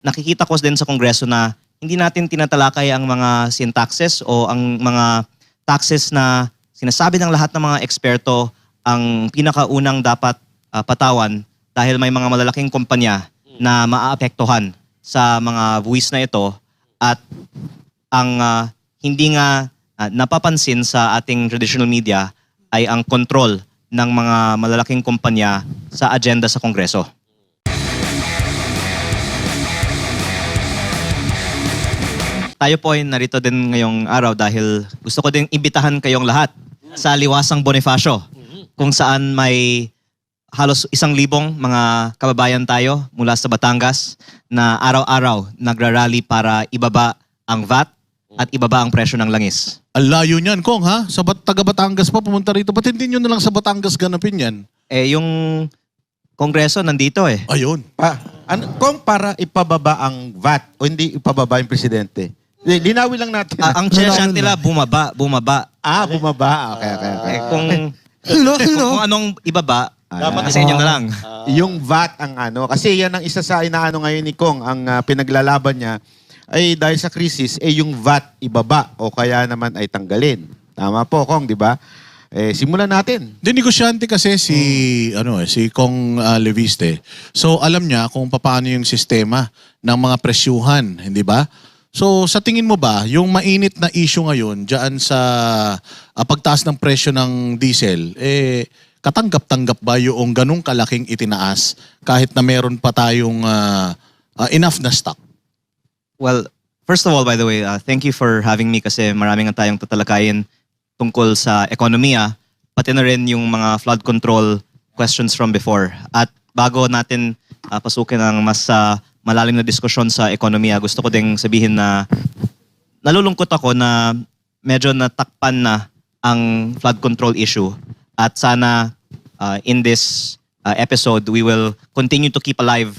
nakikita ko din sa Kongreso na hindi natin tinatalakay ang mga sin taxes o ang mga taxes na sinasabi ng lahat ng mga eksperto ang pinakaunang dapat patawan dahil may mga malalaking kumpanya na maaapektuhan sa mga buwis na ito at ang hindi nga napapansin sa ating traditional media ay ang control ng mga malalaking kumpanya sa agenda sa Kongreso. Tayo po ay narito din ngayong araw dahil gusto ko din imbitahan kayong lahat sa Liwasang Bonifacio kung saan may halos 1,000 mga kababayan tayo mula sa Batangas na araw-araw nagrarally para ibaba ang VAT at ibaba ang presyo ng langis. Ang layo niyan, Kong, ha? Sa taga Batangas pa pumunta rito. Ba't hindi nyo na lang sa Batangas ganapin yan? Yung Kongreso nandito eh. Ayun. Kung para ipababa ang VAT o hindi ipababa yung presidente. Linawin lang natin. Ang sinasabi nila bumaba. Bumaba. Okay. Kung anong ibaba, dapat sa inyo na lang. Yung VAT ang kasi yan ang isa sa inaano ngayon ni Kong, ang pinaglalaban niya ay dahil sa krisis, yung VAT ibaba o kaya naman ay tanggalin. Tama po, Kong, di ba? Simulan natin. Negosyante kasi si Kong Leviste. So alam niya kung paano yung sistema ng mga presyuhan, hindi ba? So sa tingin mo ba, yung mainit na issue ngayon diyan sa pagtaas ng presyo ng diesel, katanggap-tanggap ba yung ganung kalaking itinaas kahit na meron pa tayong enough na stock? Well, first of all, by the way, thank you for having me kasi maraming tayong tatalakayin tungkol sa ekonomiya, pati na rin yung mga flood control questions from before. At bago natin pasukin ang mas malalim na diskusyon sa ekonomiya, gusto ko ding sabihin na nalulungkot ako na medyo natakpan na ang flood control issue. At sana in this episode, we will continue to keep alive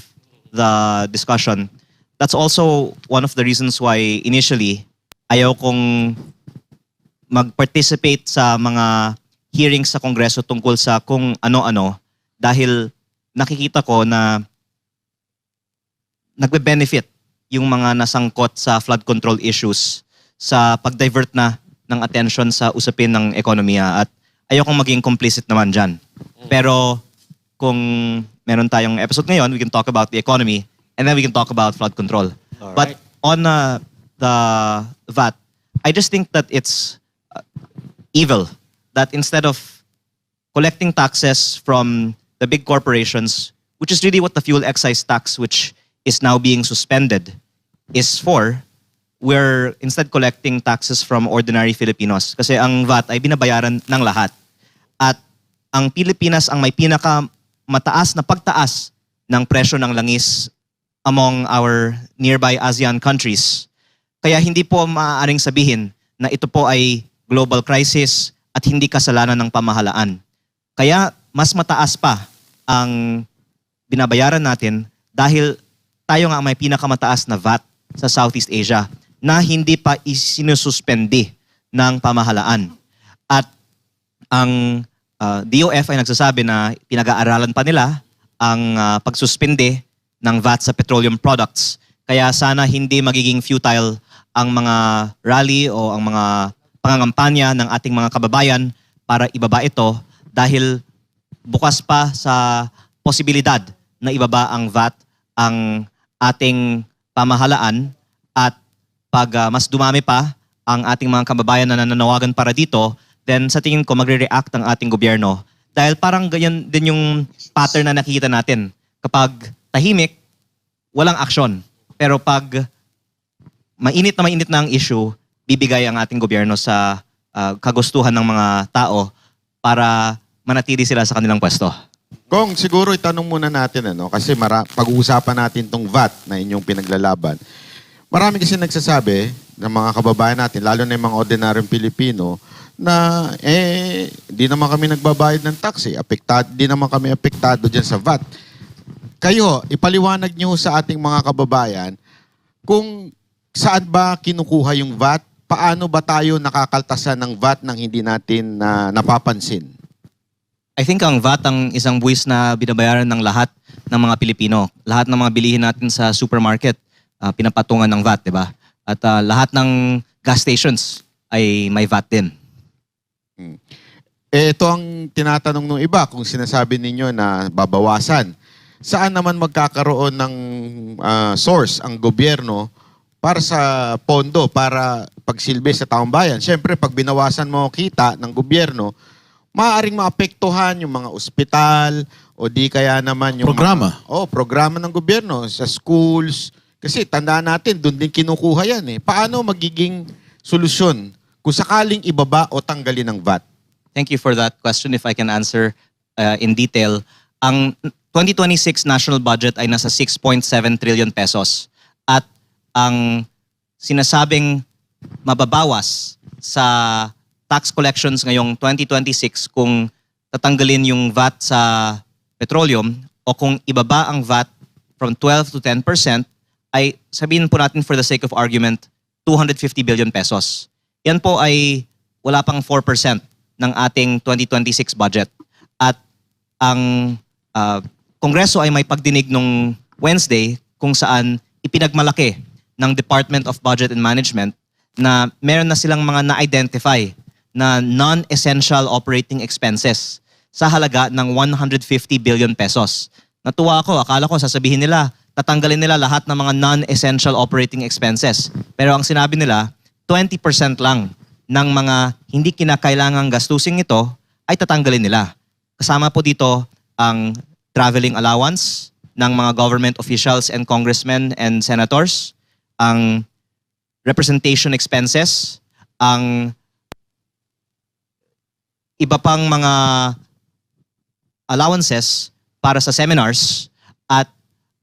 the discussion. That's also one of the reasons why initially ayaw kong mag-participate sa mga hearings sa Kongreso tungkol sa kung ano-ano dahil nakikita ko na nagbe-benefit yung mga nasangkot sa flood control issues sa pag-divert na ng attention sa usapin ng ekonomiya at ayaw kong maging complicit naman dyan. Pero kung meron tayong episode ngayon, we can talk about the economy and then we can talk about flood control. Alright. But on the VAT, I just think that it's evil that instead of collecting taxes from the big corporations, which is really what the fuel excise tax, which is now being suspended, is for, we're instead collecting taxes from ordinary Filipinos. Kasi ang VAT ay binabayaran ng lahat. At ang Pilipinas ang may pinakamataas na pagtaas ng presyo ng langis among our nearby ASEAN countries. Kaya hindi po maaaring sabihin na ito po ay global crisis at hindi kasalanan ng pamahalaan. Kaya mas mataas pa ang binabayaran natin dahil tayo nga may pinakamataas na VAT sa Southeast Asia na hindi pa isinususpende ng pamahalaan. At ang DOF ay nagsasabi na pinag-aaralan pa nila ang pagsuspende ng VAT sa petroleum products. Kaya sana hindi magiging futile ang mga rally o ang mga pangangampanya ng ating mga kababayan para ibaba ito dahil bukas pa sa posibilidad na ibaba ang VAT ang ating pamahalaan at pag mas dumami pa ang ating mga kababayan na nananawagan para dito, then sa tingin ko magre-react ang ating gobyerno. Dahil parang ganyan din yung pattern na nakikita natin. Kapag tahimik, walang aksyon. Pero pag mainit na ang issue, bibigay ang ating gobyerno sa kagustuhan ng mga tao para manatili sila sa kanilang pwesto. Kong, siguro itanong muna natin, kasi pag-uusapan natin tong VAT na inyong pinaglalaban. Marami kasi nagsasabi ng mga kababayan natin, lalo na yung mga ordinaryong Pilipino, na di naman kami nagbabayad ng tax. Di naman kami apektado dyan sa VAT. Kayo, ipaliwanag nyo sa ating mga kababayan kung saan ba kinukuha yung VAT, paano ba tayo nakakaltasan ng VAT nang hindi natin napapansin? I think ang VAT ang isang buwis na binabayaran ng lahat ng mga Pilipino. Lahat ng mga bilihin natin sa supermarket, pinapatungan ng VAT, di ba? At lahat ng gas stations ay may VAT din. Ito ang tinatanong ng iba kung sinasabi ninyo na babawasan. Saan naman magkakaroon ng source ang gobyerno para sa pondo para pagsilbi sa taong bayan? Siyempre, pag binawasan mo kita ng gobyerno, maaaring maapektuhan yung mga ospital o di kaya naman yung Programa. Programa ng gobyerno sa schools. Kasi tandaan natin, doon din kinukuha yan eh. Paano magiging solusyon kung sakaling ibaba o tanggalin ng VAT? Thank you for that question. If I can answer in detail, ang 2026 national budget ay nasa 6.7 trillion pesos. At ang sinasabing mababawas sa tax collections ngayong 2026 kung tatanggalin yung VAT sa petroleum o kung ibaba ang VAT from 12 to 10%, ay sabihin po natin for the sake of argument, 250 billion pesos. Yan po ay wala pang 4% ng ating 2026 budget. At ang Kongreso ay may pagdinig nung Wednesday kung saan ipinagmalaki ng Department of Budget and Management na meron na silang mga na-identify na non-essential operating expenses sa halaga ng 150 billion pesos. Natuwa ako, akala ko sasabihin nila, tatanggalin nila lahat ng mga non-essential operating expenses. Pero ang sinabi nila, 20% lang ng mga hindi kinakailangang gastusin ito ay tatanggalin nila. Kasama po dito ang traveling allowance ng mga government officials and congressmen and senators, ang representation expenses, ang iba pang mga allowances para sa seminars, at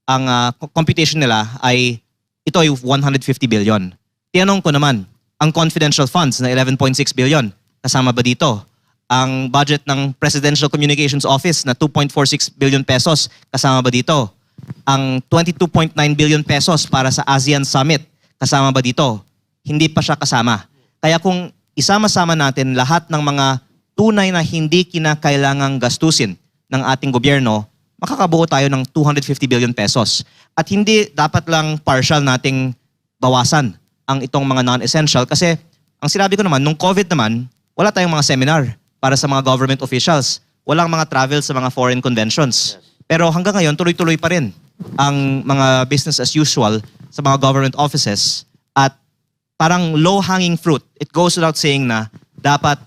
ang computation nila ay ito ay 150 billion. Tinanong ko naman, ang confidential funds na 11.6 billion, kasama ba dito? Ang budget ng Presidential Communications Office na 2.46 billion pesos, kasama ba dito? Ang 22.9 billion pesos para sa ASEAN Summit, kasama ba dito? Hindi pa siya kasama. Kaya kung isama-sama natin lahat ng mga tunay na hindi kinakailangang gastusin ng ating gobyerno, makakabuo tayo ng 250 billion pesos. At hindi dapat lang partial nating bawasan ang itong mga non-essential kasi ang sinabi ko naman, nung COVID naman, wala tayong mga seminar para sa mga government officials. Walang mga travel sa mga foreign conventions. Pero hanggang ngayon, tuloy-tuloy pa rin ang mga business as usual sa mga government offices. At parang low-hanging fruit, it goes without saying na dapat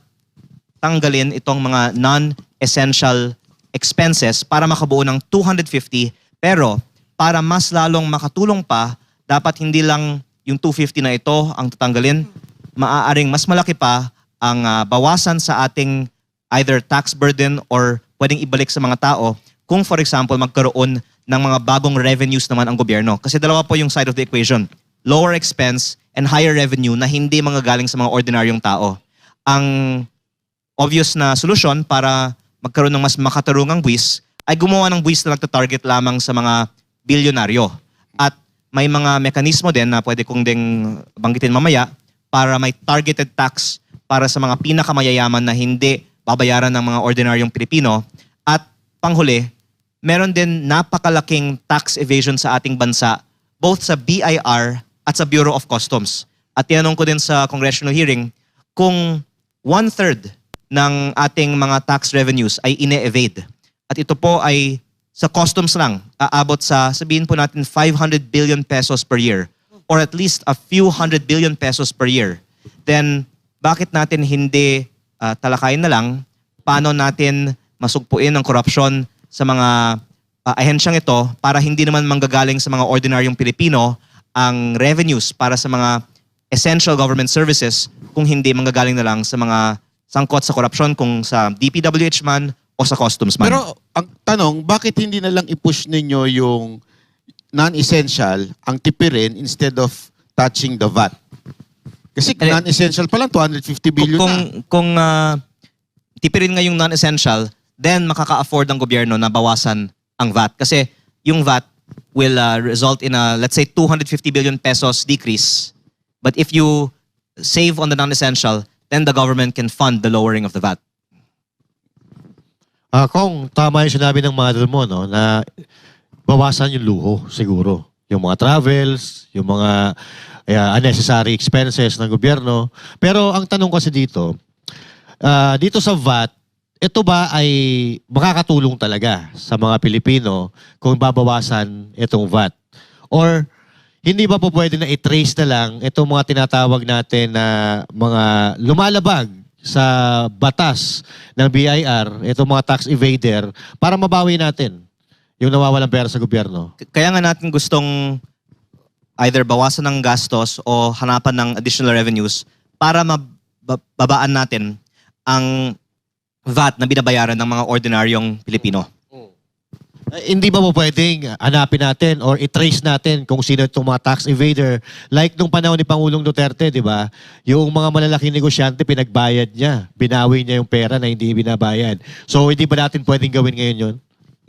tanggalin itong mga non-essential expenses para makabuo ng 250, pero para mas lalong makatulong pa, dapat hindi lang yung 250 na ito ang tatanggalin, maaaring mas malaki pa ang bawasan sa ating either tax burden or pwedeng ibalik sa mga tao kung for example magkaroon ng mga bagong revenues naman ang gobyerno. Kasi dalawa po yung side of the equation. Lower expense and higher revenue na hindi manggagaling sa mga ordinaryong tao. Ang obvious na solusyon para magkaroon ng mas makatarungang buwis ay gumawa ng buwis na nagtatarget lamang sa mga bilyonaryo. At may mga mekanismo din na pwede kong ding banggitin mamaya para may targeted tax para sa mga pinakamayayaman na hindi babayaran ng mga ordinaryong Pilipino. At panghuli, meron din napakalaking tax evasion sa ating bansa both sa BIR at sa Bureau of Customs. At tinanong ko din sa congressional hearing kung 1/3 ng ating mga tax revenues ay ine-evade. At ito po ay sa customs lang, aabot sa, sabihin po natin, 500 billion pesos per year or at least a few 100 billion pesos per year. Then, bakit natin hindi talakayin na lang paano natin masugpuin ang korupsyon sa mga ahensyang ito para hindi naman manggagaling sa mga ordinaryong Pilipino ang revenues para sa mga essential government services kung hindi manggagaling na lang sa mga sangkot sa korupsyon kung sa DPWH man o sa customs man. Pero ang tanong, bakit hindi na lang i-push ninyo yung non-essential ang tipirin instead of touching the VAT? Kasi non-essential pa lang, 250 billion na. Kung tipirin nga yung non-essential, then makaka-afford ang gobyerno na bawasan ang VAT. Kasi yung VAT will result in a, let's say, 250 billion pesos decrease. But if you save on the non-essential, then the government can fund the lowering of the VAT. Kung tama yung sinabi ng mother mo, no, na bawasan yung luho, siguro. yung mga travels, yung mga unnecessary expenses ng gobyerno. Pero ang tanong kasi dito, dito sa VAT, ito ba ay makakatulong talaga sa mga Pilipino kung babawasan itong VAT? Or hindi ba po pwede na i-trace na lang itong mga tinatawag natin na mga lumalabag sa batas ng BIR, itong mga tax evader, para mabawi natin yung nawawalang pera sa gobyerno? Kaya nga natin gustong either bawasan ng gastos o hanapan ng additional revenues para mababaan natin ang VAT na binabayaran ng mga ordinaryong Pilipino. Hindi ba po pwedeng hanapin natin or i-trace natin kung sino itong mga tax evader? Like nung panahon ni Pangulong Duterte, di ba? Yung mga malalaking negosyante, pinagbayad niya. Binawi niya yung pera na hindi binabayad. So, hindi ba natin pwedeng gawin ngayon yun?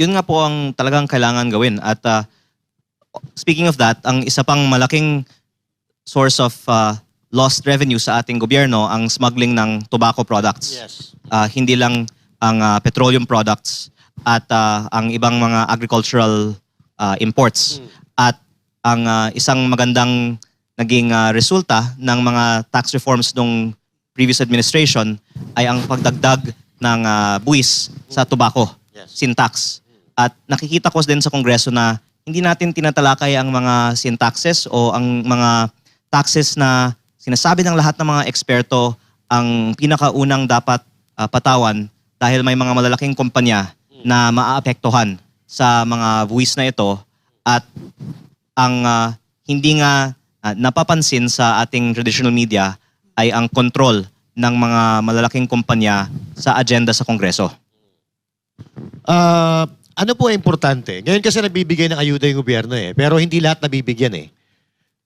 Yun nga po ang talagang kailangan gawin. At speaking of that, ang isa pang malaking source of lost revenue sa ating gobyerno, ang smuggling ng tobacco products. Yes. Hindi lang ang petroleum products at ang ibang mga agricultural imports. At ang isang magandang naging resulta ng mga tax reforms nung previous administration ay ang pagdagdag ng buwis sa tobacco, sin tax. At nakikita ko din sa Kongreso na hindi natin tinatalakay ang mga sin taxes o ang mga taxes na sinasabi ng lahat ng mga eksperto ang pinakaunang dapat patawan dahil may mga malalaking kumpanya na maaapektuhan sa mga buwis na ito at ang hindi nga napapansin sa ating traditional media ay ang control ng mga malalaking kumpanya sa agenda sa Kongreso. Ano po ang importante? Ngayon kasi nagbibigay ng ayuda yung gobyerno pero hindi lahat nabibigyan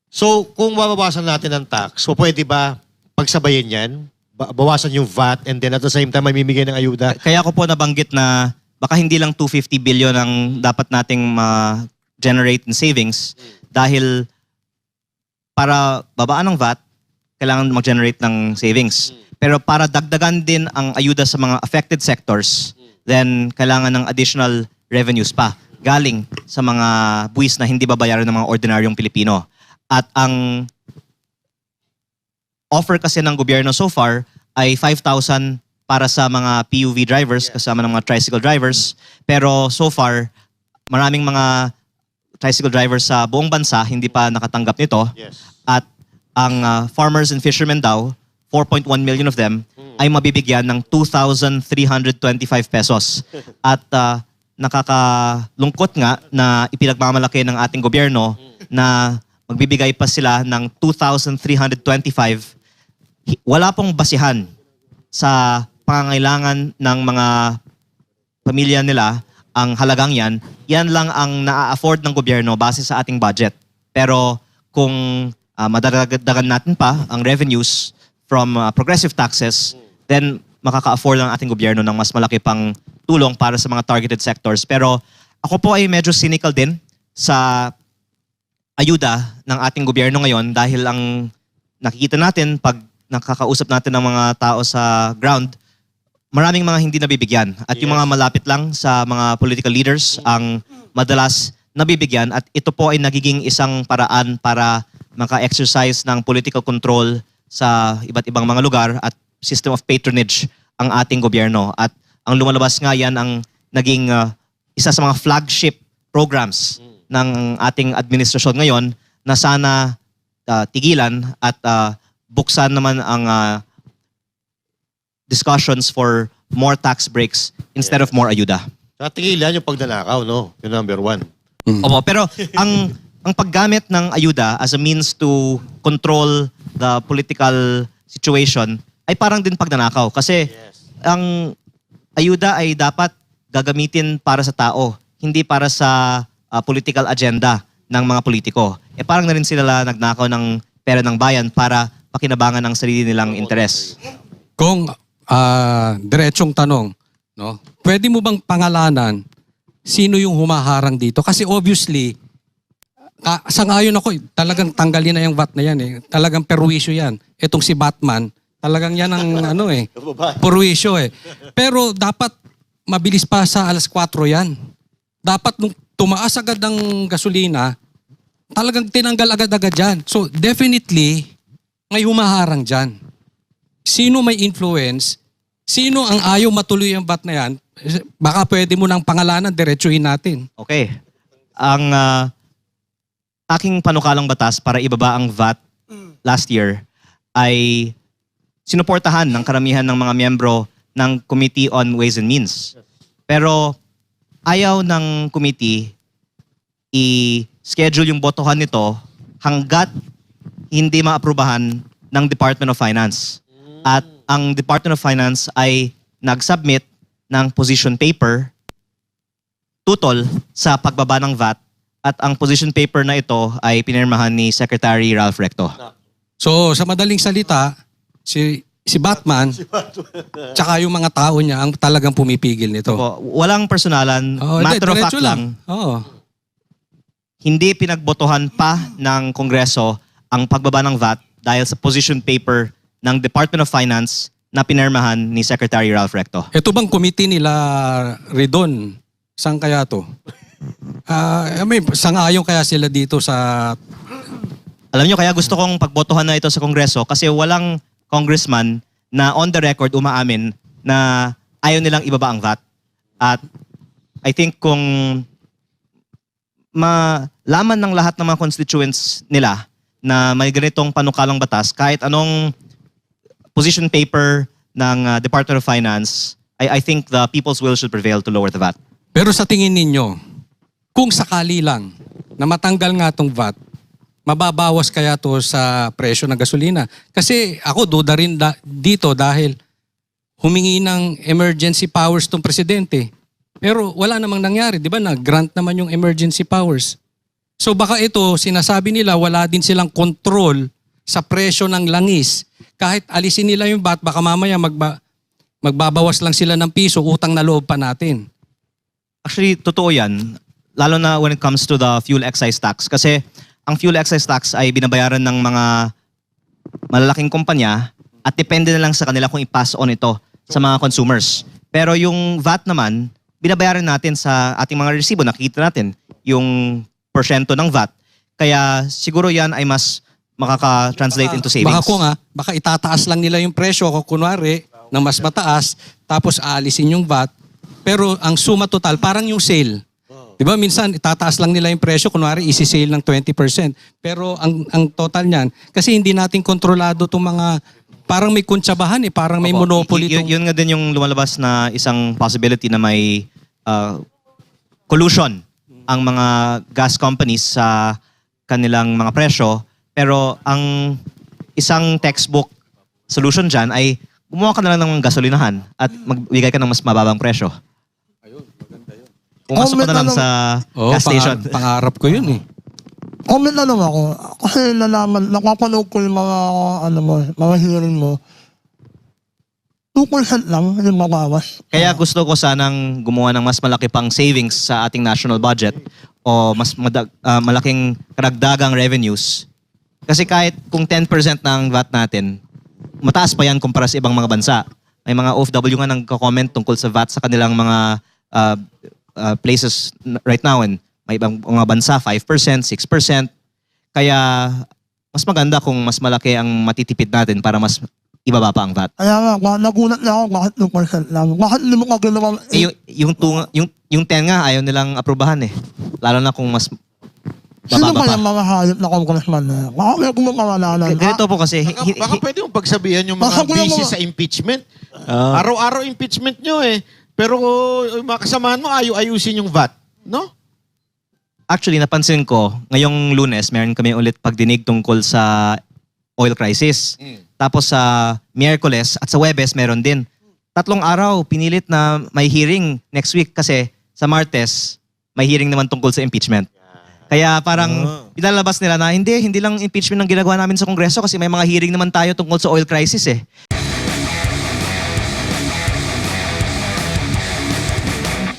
So, kung mabawasan natin ang tax, so pwede ba pagsabayin yan? Bawasan yung VAT and then at the same time may bibigay ng ayuda? Kaya ko po nabanggit na baka hindi lang 250 billion ang dapat nating ma-generate in savings dahil para babaan ng VAT, kailangan mag-generate ng savings. Pero para dagdagan din ang ayuda sa mga affected sectors, then kailangan ng additional revenues pa galing sa mga buwis na hindi babayaran ng mga ordinaryong Pilipino. At ang offer kasi ng gobyerno so far ay 5,000 para sa mga PUV drivers kasama ng mga tricycle drivers. Pero so far, maraming mga tricycle drivers sa buong bansa hindi pa nakatanggap nito. At ang farmers and fishermen daw, 4.1 million of them, ay mabibigyan ng 2,325 pesos. At nakakalungkot nga na ipinagmamalaki ng ating gobyerno na magbibigay pa sila ng 2,325. Wala pong basihan sa pangangailangan ng mga pamilya nila ang halagang yan. Yan lang ang na-afford ng gobyerno base sa ating budget. Pero kung madagdagan natin pa ang revenues from progressive taxes, then makaka-afford ang ating gobyerno ng mas malaki pang tulong para sa mga targeted sectors. Pero ako po ay medyo cynical din sa ayuda ng ating gobyerno ngayon dahil ang nakikita natin pag nakakausap natin ng mga tao sa ground, maraming mga hindi nabibigyan. At yung mga malapit lang sa mga political leaders ang madalas nabibigyan at ito po ay nagiging isang paraan para maka-exercise ng political control sa iba't ibang mga lugar at system of patronage ang ating gobyerno. At ang lumalabas nga yan ang naging isa sa mga flagship programs ng ating administrasyon ngayon na sana tigilan at buksan naman ang discussions for more tax breaks instead of more ayuda. Sa tigilan yung pagnanakaw, no? Yung number one. Opo, pero ang paggamit ng ayuda as a means to control the political situation ay parang din pagnanakaw. Kasi ang ayuda ay dapat gagamitin para sa tao, hindi para sa political agenda ng mga politiko. Parang na rin sila nagnakaw ng pera ng bayan para pakinabangan ng sarili nilang interes. Kung diretsong tanong, no? Pwede mo bang pangalanan sino yung humaharang dito? Kasi obviously, sangayon ako, talagang tanggalin na yung VAT na yan. Talagang perwisyo yan. Itong si Batman, talagang yan ang perwisyo Pero dapat mabilis pa sa 4:00 yan. Dapat nung tumaas agad ang gasolina, talagang tinanggal agad-agad dyan. So definitely, may humaharang dyan. Sino may influence? Sino ang ayaw matuloy ang VAT na yan? Baka pwede mo ng pangalanan, diretsuhin natin. Okay. Ang aking panukalang batas para ibaba ang VAT last year ay sinuportahan ng karamihan ng mga miyembro ng Committee on Ways and Means. Pero ayaw ng committee i-schedule yung botohan nito hanggat hindi maaprubahan ng Department of Finance. At ang Department of Finance ay nag-submit ng position paper tutol sa pagbaba ng VAT at ang position paper na ito ay pinirmahan ni Secretary Ralph Recto. So sa madaling salita, si Batman, tsaka yung mga tao niya ang talagang pumipigil nito. Walang personalan, matter of fact diretso lang. Oo. Hindi pinagbotohan pa ng Kongreso ang pagbaba ng VAT dahil sa position paper ng Department of Finance na pinirmahan ni Secretary Ralph Recto. Ito bang committee nila Redon? Saan kaya to? Sangayon kaya sila dito sa... Alam nyo, kaya gusto kong pagbotohan na ito sa Kongreso kasi walang congressman na on the record umaamin na ayaw nilang ibaba ang VAT. At I think kung malaman ng lahat ng mga constituents nila na may ganitong panukalang batas, kahit anong position paper ng Department of Finance, I think the people's will should prevail to lower the VAT. Pero sa tingin ninyo, kung sakali lang na matanggal nga tong VAT, mababawas kaya to sa presyo ng gasolina? Kasi ako duda rin dito dahil humingi ng emergency powers tong presidente. Pero wala namang nangyari, di ba? Nag-grant naman yung emergency powers. So baka ito, sinasabi nila wala din silang control sa presyo ng langis. Kahit alisin nila yung VAT, baka mamaya magbabawas lang sila ng piso, utang na loob pa natin. Actually, totoo yan. Lalo na when it comes to the fuel excise tax. Kasi ang fuel excise tax ay binabayaran ng mga malalaking kumpanya at depende na lang sa kanila kung i-pass on ito sa mga consumers. Pero yung VAT naman, binabayaran natin sa ating mga resibo. Nakikita natin yung porsyento ng VAT. Kaya siguro yan ay mas makaka-translate into savings. Baka itataas lang nila yung presyo kung kunwari ng mas mataas, tapos aalisin yung VAT. Pero ang suma total, parang yung sale. Di ba? Minsan, itataas lang nila yung presyo, kunwari isi-sale ng 20%. Pero ang total niyan, kasi hindi natin kontrolado itong mga, parang may kuntsabahan parang may monopoly. Yun nga din yung lumalabas na isang possibility na may collusion ang mga gas companies sa kanilang mga presyo. Pero ang isang textbook solution dyan ay gumawa ka na lang ng gasolinahan at magbigay ka ng mas mababang presyo. Pumasok ka na lang sa gas station. Pangarap ko yun Comment na lang ako. Kasi nakapanood ko yung mga hearing mo. 2% lang yung mabawas. Kaya gusto ko sanang gumawa ng mas malaki pang savings sa ating national budget o mas malaking karagdagang revenues. Kasi kahit kung 10% ng VAT natin, mataas pa yan kumpara sa ibang mga bansa. May mga OFW nga nagko-comment tungkol sa VAT sa kanilang mga places right now. And may ibang mga bansa, 5%, 6%. Kaya mas maganda kung mas malaki ang matitipid natin para mas ibaba pa ang VAT. Kaya nga, nagulat na ako bakit 2% lang. Bakit hindi mo ka ginawa? Yung 10 nga, ayaw nilang aprubahan Lalo na kung mas Sino bababa ba pa. yung mga hayop na congressman na? Baka may kumapangalanan. Ganito po kasi, Baka pwede mong pagsabihan yung Baka mga kuya busy mo- sa impeachment. Araw-araw impeachment nyo Pero yung mga kasamahan mo, ayusin yung VAT. No? actually napansin ko, ngayong Lunes, meron kami ulit pagdinig tungkol sa oil crisis. Tapos sa Miyerkules at sa Huwebes meron din. 3 araw, pinilit na may hearing next week kasi sa Martes, may hearing naman tungkol sa impeachment. Kaya parang pinalabas nila na hindi lang impeachment ang ginagawa namin sa Kongreso kasi may mga hearing naman tayo tungkol sa oil crisis